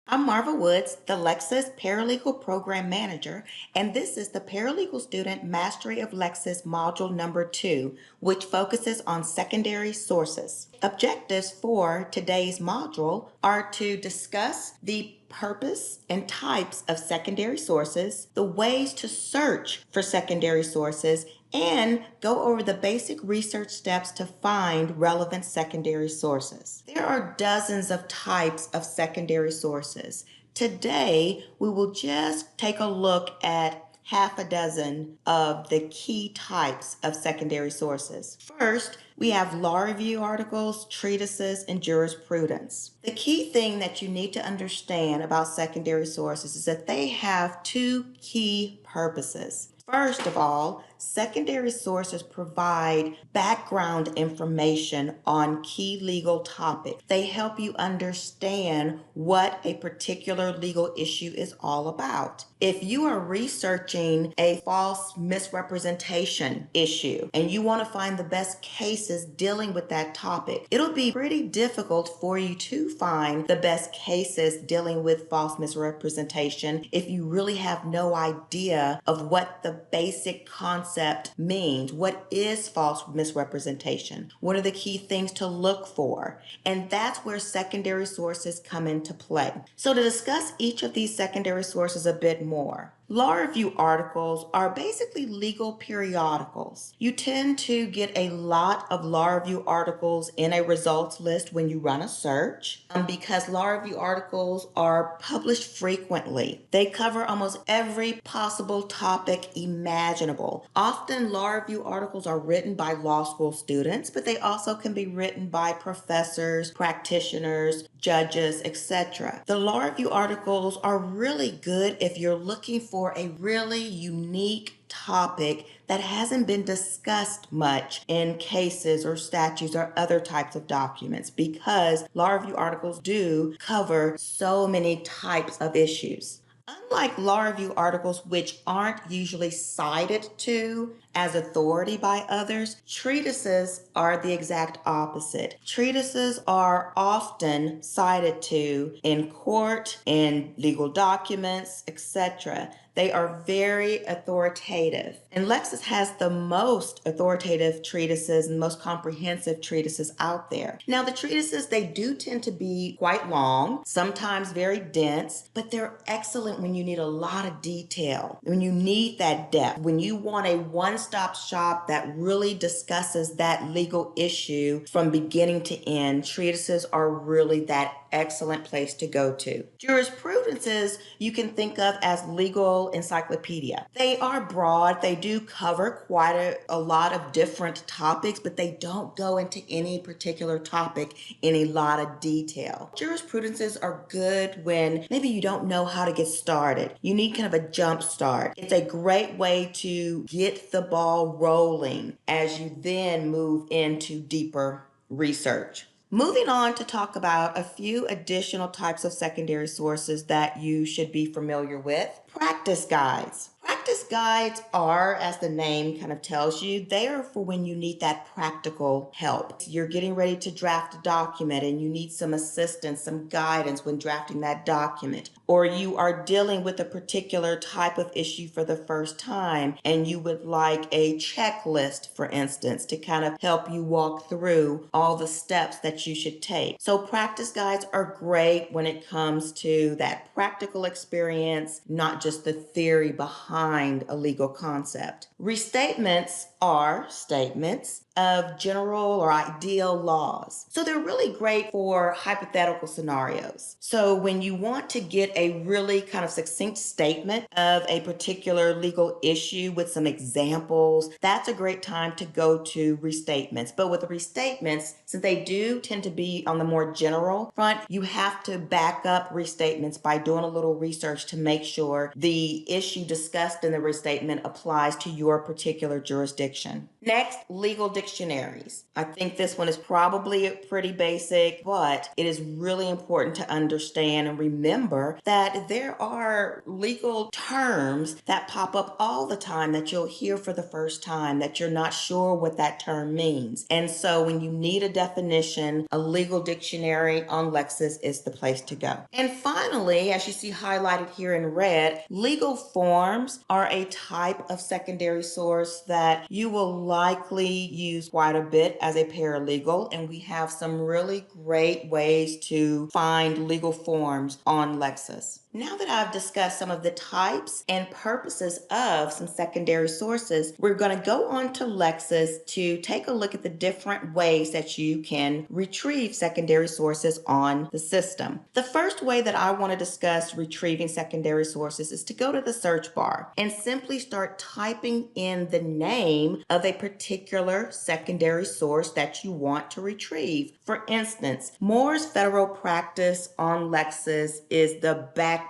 I'm Marva Woods, the Lexis Paralegal Program Manager, and this is the Paralegal Student Mastery of Lexis Module Number 2, which focuses on secondary sources. Objectives for today's module are to discuss the purpose and types of secondary sources, the ways to search for secondary sources, and go over the basic research steps to find relevant secondary sources. There are dozens of types of secondary sources. Today, we will just take a look at half a dozen of the key types of secondary sources. First, we have law review articles, treatises, and jurisprudence. The key thing that you need to understand about secondary sources is that they have two key purposes. First of all, secondary sources provide background information on key legal topics. They help you understand what a particular legal issue is all about. If you are researching a false misrepresentation issue and you want to find the best cases dealing with that topic, it'll be pretty difficult for you to find the best cases dealing with false misrepresentation if you really have no idea of what the basic concept means. What is false misrepresentation? What are the key things to look for? And that's where secondary sources come into play. So to discuss each of these secondary sources a bit more, law review articles are basically legal periodicals. You tend to get a lot of law review articles in a results list when you run a search because law review articles are published frequently. They cover almost every possible topic imaginable. Often law review articles are written by law school students, but they also can be written by professors, practitioners, judges, etc. The law review articles are really good if you're looking for a really unique topic that hasn't been discussed much in cases or statutes or other types of documents, because law review articles do cover so many types of issues. Unlike law review articles, which aren't usually cited to as authority by others, treatises are the exact opposite. Treatises are often cited to in court, in legal documents, etc. They are very authoritative. And Lexis has the most authoritative treatises and most comprehensive treatises out there. Now, the treatises, they do tend to be quite long, sometimes very dense, but they're excellent when you need a lot of detail, when you need that depth, when you want a one-stop shop that really discusses that legal issue from beginning to end. Treatises are really that excellent place to go to. Jurisprudences you can think of as legal encyclopedia. They are broad. They do cover quite a lot of different topics, but they don't go into any particular topic in a lot of detail. Jurisprudences are good when maybe you don't know how to get started. You need kind of a jump start. It's a great way to get the ball rolling as you then move into deeper research. Moving on to talk about a few additional types of secondary sources that you should be familiar with. Practice guides. Practice guides are, as the name kind of tells you, they are for when you need that practical help. You're getting ready to draft a document and you need some assistance, some guidance when drafting that document. Or you are dealing with a particular type of issue for the first time and you would like a checklist, for instance, to kind of help you walk through all the steps that you should take. So practice guides are great when it comes to that practical experience, not just the theory behind a legal concept. Restatements are statements of general or ideal laws. So they're really great for hypothetical scenarios. So when you want to get a really kind of succinct statement of a particular legal issue with some examples, that's a great time to go to restatements. But with the restatements, since they do tend to be on the more general front, you have to back up restatements by doing a little research to make sure the issue discussed in the restatement applies to your particular jurisdiction. Next, legal dictionaries. I think this one is probably pretty basic, but it is really important to understand and remember that there are legal terms that pop up all the time that you'll hear for the first time that you're not sure what that term means. And so when you need a definition, a legal dictionary on Lexis is the place to go. And finally, as you see highlighted here in red, legal forms are a type of secondary source that you will likely use quite a bit as a paralegal, and we have some really great ways to find legal forms on Lexis. Now that I've discussed some of the types and purposes of some secondary sources, we're going to go on to Lexis to take a look at the different ways that you can retrieve secondary sources on the system. The first way that I want to discuss retrieving secondary sources is to go to the search bar and simply start typing in the name of a particular secondary source that you want to retrieve. For instance, Moore's Federal Practice on Lexis is the backbone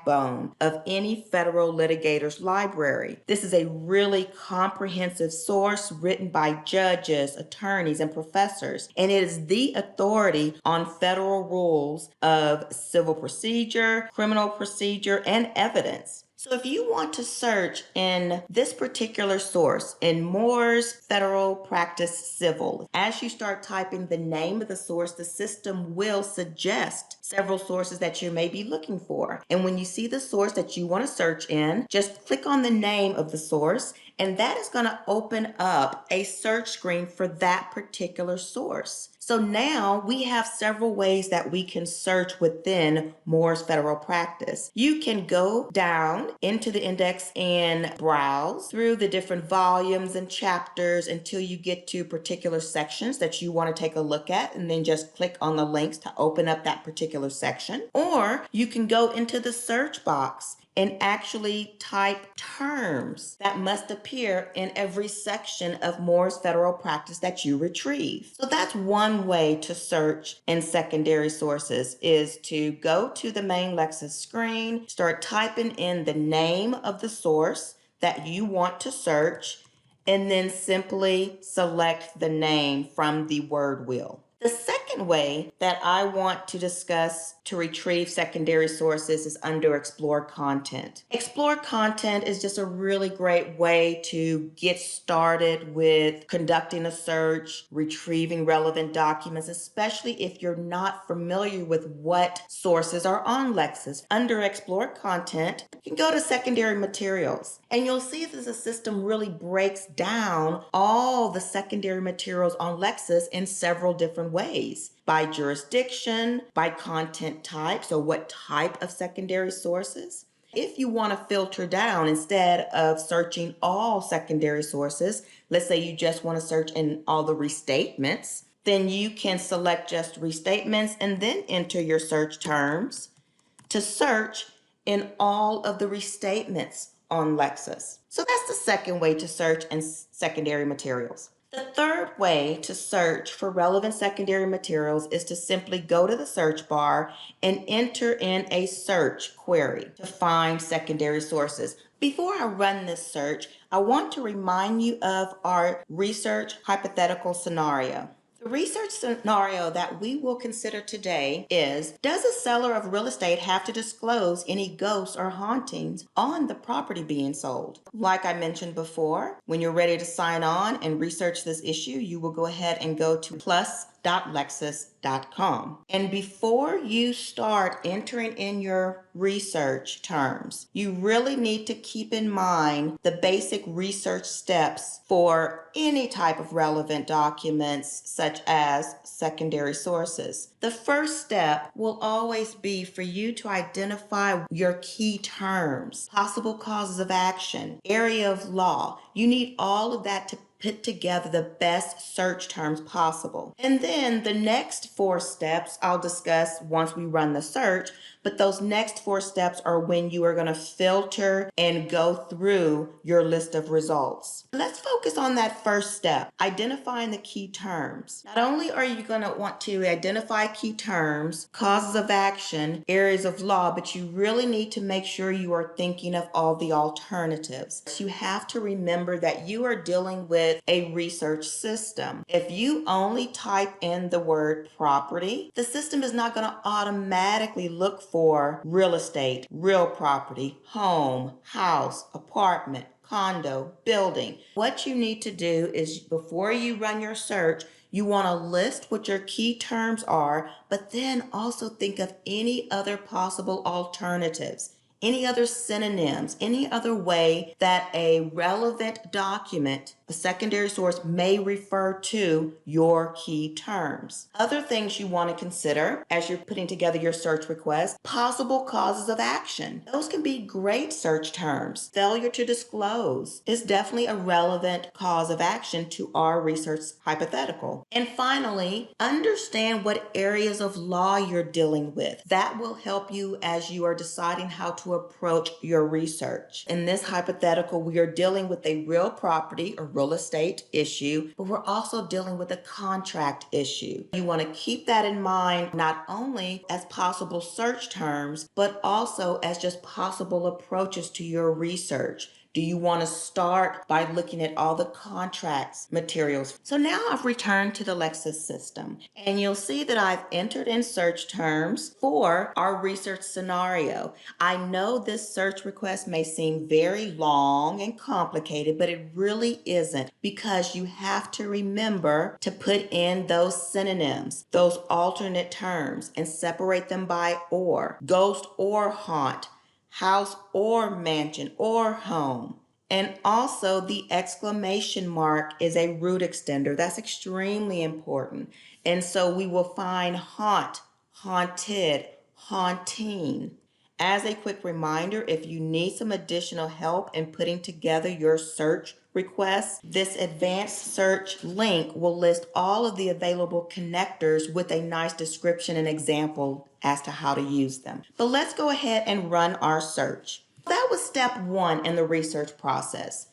of any federal litigator's library. This is a really comprehensive source written by judges, attorneys, and professors, and it is the authority on federal rules of civil procedure, criminal procedure, and evidence. So if you want to search in this particular source, in Moore's Federal Practice Civil, as you start typing the name of the source, the system will suggest several sources that you may be looking for. And when you see the source that you want to search in, just click on the name of the source, and that is going to open up a search screen for that particular source. So now we have several ways that we can search within Moore's Federal Practice. You can go down into the index and browse through the different volumes and chapters until you get to particular sections that you want to take a look at, and then just click on the links to open up that particular section. Or you can go into the search box and actually type terms that must appear in every section of Moore's Federal Practice that you retrieve. So that's one way to search in secondary sources, is to go to the main Lexis screen, start typing in the name of the source that you want to search, and then simply select the name from the word wheel. The second way that I want to discuss to retrieve secondary sources is under Explore Content. Explore Content is just a really great way to get started with conducting a search, retrieving relevant documents, especially if you're not familiar with what sources are on Lexis. Under Explore Content, you can go to Secondary Materials, and you'll see that the system really breaks down all the secondary materials on Lexis in several different ways, by jurisdiction, by content type, so what type of secondary sources. If you want to filter down, instead of searching all secondary sources, let's say you just want to search in all the restatements, then you can select just restatements and then enter your search terms to search in all of the restatements on Lexis. So that's the second way to search in secondary materials. The third way to search for relevant secondary materials is to simply go to the search bar and enter in a search query to find secondary sources. Before I run this search, I want to remind you of our research hypothetical scenario. The research scenario that we will consider today is, does a seller of real estate have to disclose any ghosts or hauntings on the property being sold? Like I mentioned before, when you're ready to sign on and research this issue, you will go ahead and go to plus.lexis.com. And before you start entering in your research terms, you really need to keep in mind the basic research steps for any type of relevant documents, such as secondary sources. The first step will always be for you to identify your key terms, possible causes of action, area of law. You need all of that to put together the best search terms possible. And then the next 4 steps I'll discuss once we run the search, but those next 4 steps are when you are going to filter and go through your list of results. Let's focus on that first step, identifying the key terms. Not only are you going to want to identify key terms, causes of action, areas of law, but you really need to make sure you are thinking of all the alternatives. You have to remember that you are dealing with with a research system. If you only type in the word property, the system is not going to automatically look for real estate, real property, home, house, apartment, condo, building. What you need to do is before you run your search, you want to list what your key terms are, but then also think of any other possible alternatives, any other synonyms, any other way that a relevant document, a secondary source, may refer to your key terms. Other things you want to consider as you're putting together your search request: possible causes of action. Those can be great search terms. Failure to disclose is definitely a relevant cause of action to our research hypothetical. And finally, understand what areas of law you're dealing with. That will help you as you are deciding how to approach your research. In this hypothetical, we are dealing with a real property or real estate issue, but we're also dealing with a contract issue. You want to keep that in mind, not only as possible search terms, but also as just possible approaches to your research. Do you want to start by looking at all the contracts materials? So now I've returned to the Lexis system, and you'll see that I've entered in search terms for our research scenario. I know this search request may seem very long and complicated, but it really isn't, because you have to remember to put in those synonyms, those alternate terms, and separate them by or, ghost or haunt, house or mansion or home. And also the exclamation mark is a root extender. That's extremely important. And so we will find haunt, haunted, haunting. As a quick reminder, if you need some additional help in putting together your search requests, this advanced search link will list all of the available connectors with a nice description and example as to how to use them. But let's go ahead and run our search. That was step one in the research process.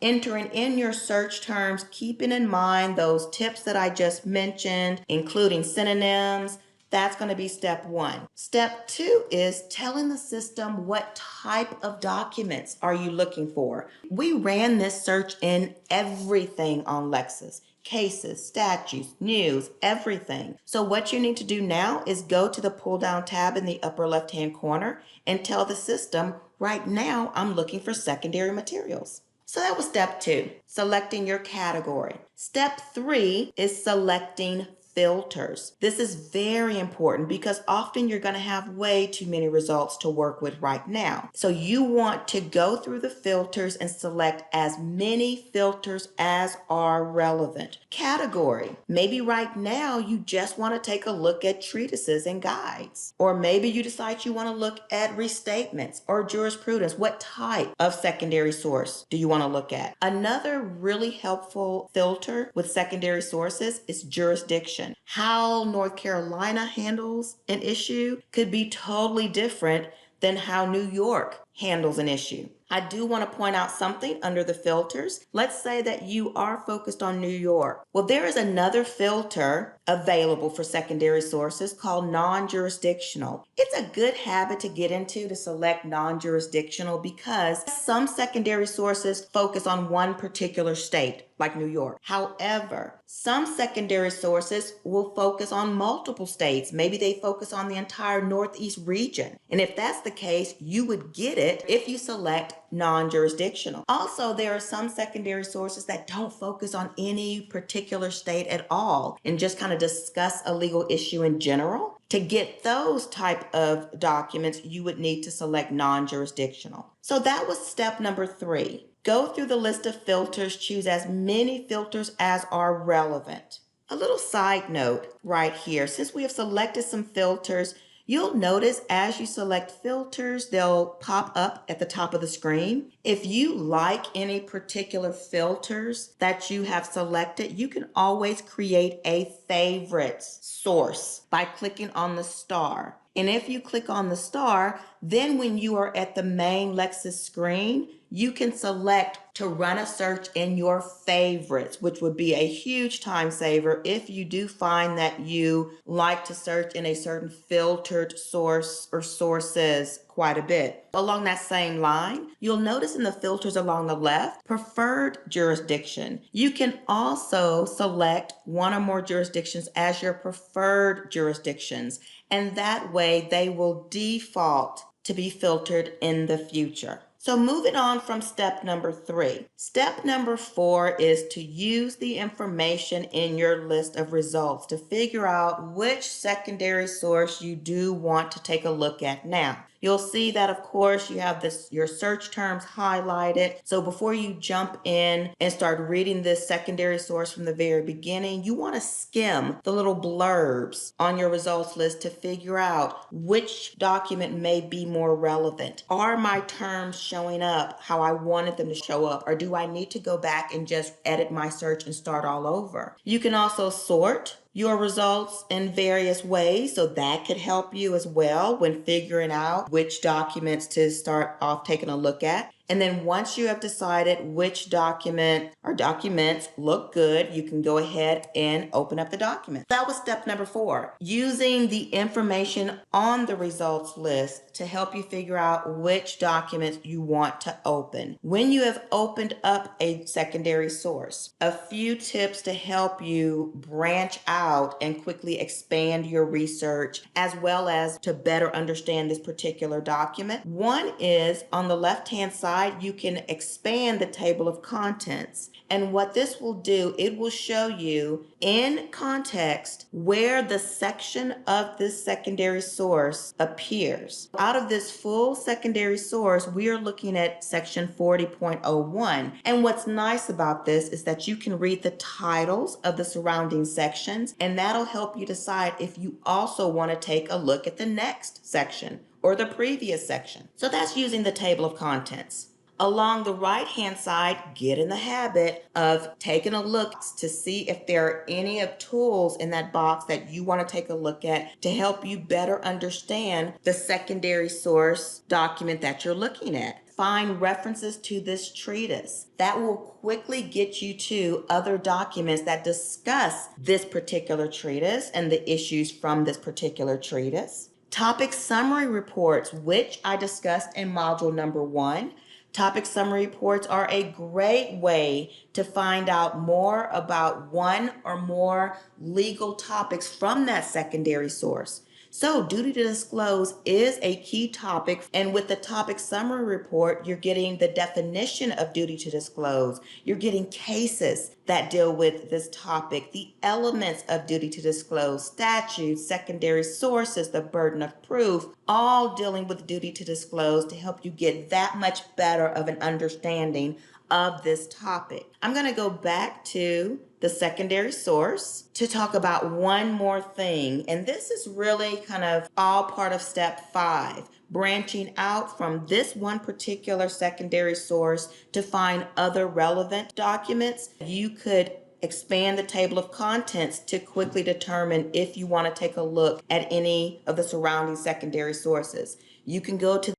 Entering in your search terms, keeping in mind those tips that I just mentioned, including synonyms. That's going to be step one. Step two is telling the system what type of documents are you looking for. We ran this search in everything on Lexis: cases, statutes, news, everything. So what you need to do now is go to the pull down tab in the upper left hand corner and tell the system, right now I'm looking for secondary materials. So that was step two, selecting your category. Step three is selecting filters. This is very important because often you're going to have way too many results to work with right now. So you want to go through the filters and select as many filters as are relevant. Category. Maybe right now you just want to take a look at treatises and guides. Or maybe you decide you want to look at restatements or jurisprudence. What type of secondary source do you want to look at? Another really helpful filter with secondary sources is jurisdiction. How North Carolina handles an issue could be totally different than how New York handles an issue. I do want to point out something under the filters. Let's say that you are focused on New York. Well, there is another filter available for secondary sources called non-jurisdictional. It's a good habit to get into to select non-jurisdictional because some secondary sources focus on one particular state, like New York. However, some secondary sources will focus on multiple states. Maybe they focus on the entire Northeast region. And if that's the case, you would get it if you select non-jurisdictional. Also, there are some secondary sources that don't focus on any particular state at all and just kind of discuss a legal issue in general. To get those type of documents, you would need to select non-jurisdictional. So that was step number three. Go through the list of filters, choose as many filters as are relevant. A little side note right here, since we have selected some filters, you'll notice as you select filters, they'll pop up at the top of the screen. If you like any particular filters that you have selected, you can always create a favorites source by clicking on the star. And if you click on the star, then when you are at the main Lexis screen, you can select to run a search in your favorites, which would be a huge time saver if you do find that you like to search in a certain filtered source or sources quite a bit. Along that same line, you'll notice in the filters along the left, preferred jurisdiction. You can also select one or more jurisdictions as your preferred jurisdictions, and that way they will default to be filtered in the future. So moving on from step number 3. Step number 4 is to use the information in your list of results to figure out which secondary source you do want to take a look at now. You'll see that, of course, you have your search terms highlighted. So before you jump in and start reading this secondary source from the very beginning, you want to skim the little blurbs on your results list to figure out which document may be more relevant. Are my terms showing up how I wanted them to show up, or do I need to go back and just edit my search and start all over? You can also sort your results in various ways, so that could help you as well when figuring out which documents to start off taking a look at. And then once you have decided which document or documents look good, you can go ahead and open up the document. That was step number 4, using the information on the results list to help you figure out which documents you want to open. When you have opened up a secondary source, a few tips to help you branch out and quickly expand your research as well as to better understand this particular document. One is on the left-hand side, you can expand the table of contents. And what this will do, it will show you in context where the section of this secondary source appears. Out of this full secondary source, we are looking at section 40.01. And what's nice about this is that you can read the titles of the surrounding sections, and that'll help you decide if you also want to take a look at the next section or the previous section. So that's using the table of contents. Along the right-hand side, get in the habit of taking a look to see if there are any of tools in that box that you want to take a look at to help you better understand the secondary source document that you're looking at. Find references to this treatise. That will quickly get you to other documents that discuss this particular treatise and the issues from this particular treatise. Topic summary reports, which I discussed in module number 1. Topic summary reports are a great way to find out more about one or more legal topics from that secondary source. So duty to disclose is a key topic, and with the topic summary report, you're getting the definition of duty to disclose. You're getting cases that deal with this topic, the elements of duty to disclose, statutes, secondary sources, the burden of proof, all dealing with duty to disclose to help you get that much better of an understanding of this topic. I'm going to go back to the secondary source to talk about one more thing, and this is really kind of all part of step 5, branching out from this one particular secondary source to find other relevant documents. You could expand the table of contents to quickly determine if you want to take a look at any of the surrounding secondary sources. You can go to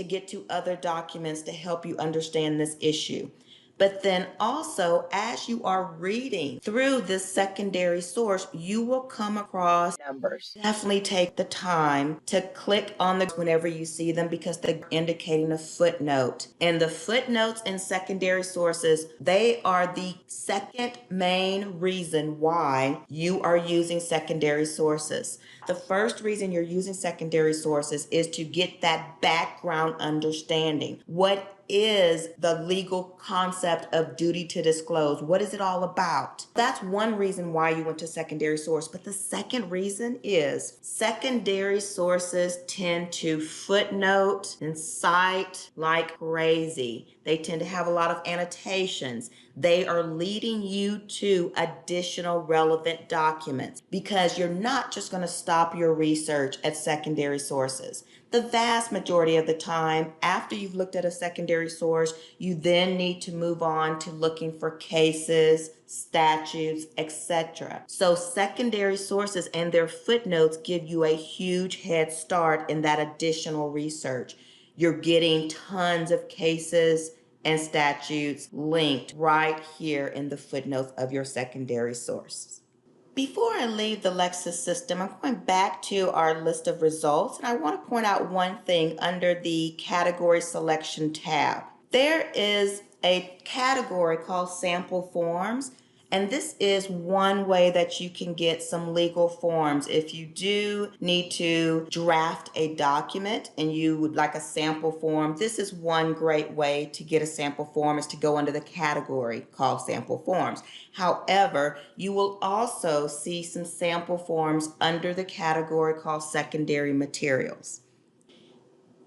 get to other documents to help you understand this issue. But then also, as you are reading through this secondary source, you will come across numbers. Definitely take the time to click on them whenever you see them because they're indicating a footnote. And the footnotes in secondary sources, they are the second main reason why you are using secondary sources. The first reason you're using secondary sources is to get that background understanding. What is the legal concept of duty to disclose? What is it all about? That's one reason why you went to secondary source. But the second reason is secondary sources tend to footnote and cite like crazy. They tend to have a lot of annotations. They are leading you to additional relevant documents because you're not just going to stop your research at secondary sources. The vast majority of the time, after you've looked at a secondary source, you then need to move on to looking for cases, statutes, etc. So secondary sources and their footnotes give you a huge head start in that additional research. you're getting tons of cases and statutes linked right here in the footnotes of your secondary source. Before I leave the Lexis system, I'm going back to our list of results, and I want to point out one thing under the category selection tab. There is a category called sample forms, and this is one way that you can get some legal forms. If you do need to draft a document and you would like a sample form, this is one great way to get a sample form, is to go under the category called sample forms. However, you will also see some sample forms under the category called secondary materials.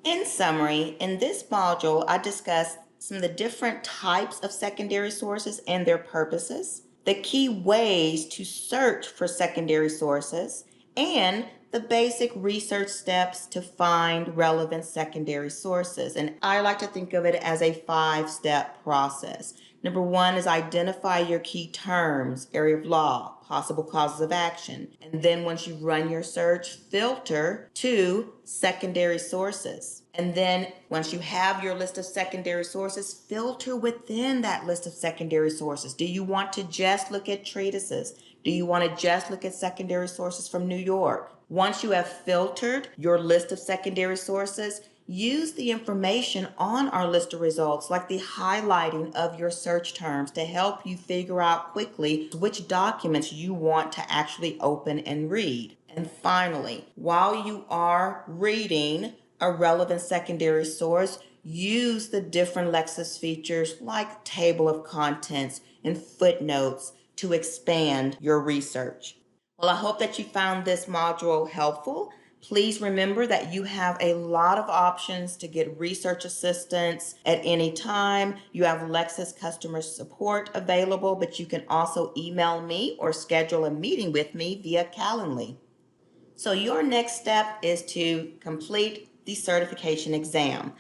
In summary, in this module, I discussed some of the different types of secondary sources and their purposes, the key ways to search for secondary sources, and the basic research steps to find relevant secondary sources. And I like to think of it as a 5-step process. Number 1 is identify your key terms, area of law, possible causes of action. And then once you run your search, filter to secondary sources. And then once you have your list of secondary sources, filter within that list of secondary sources. Do you want to just look at treatises? Do you want to just look at secondary sources from New York? Once you have filtered your list of secondary sources, use the information on our list of results, like the highlighting of your search terms, to help you figure out quickly which documents you want to actually open and read. And finally, while you are reading a relevant secondary source, use the different Lexis features like table of contents and footnotes to expand your research. Well, I hope that you found this module helpful. Please remember that you have a lot of options to get research assistance at any time. You have Lexis customer support available, but you can also email me or schedule a meeting with me via Calendly. So your next step is to complete the certification exam.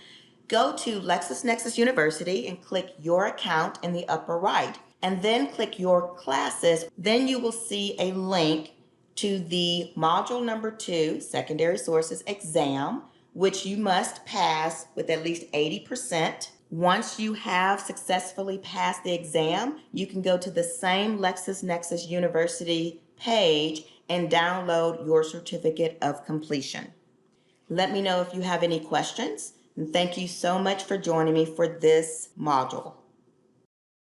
Go to LexisNexis University and click your account in the upper right, and then click your classes. Then you will see a link to the module number 2, secondary sources exam, which you must pass with at least 80%. Once you have successfully passed the exam, you can go to the same LexisNexis University page and download your certificate of completion. Let me know if you have any questions, and thank you so much for joining me for this module.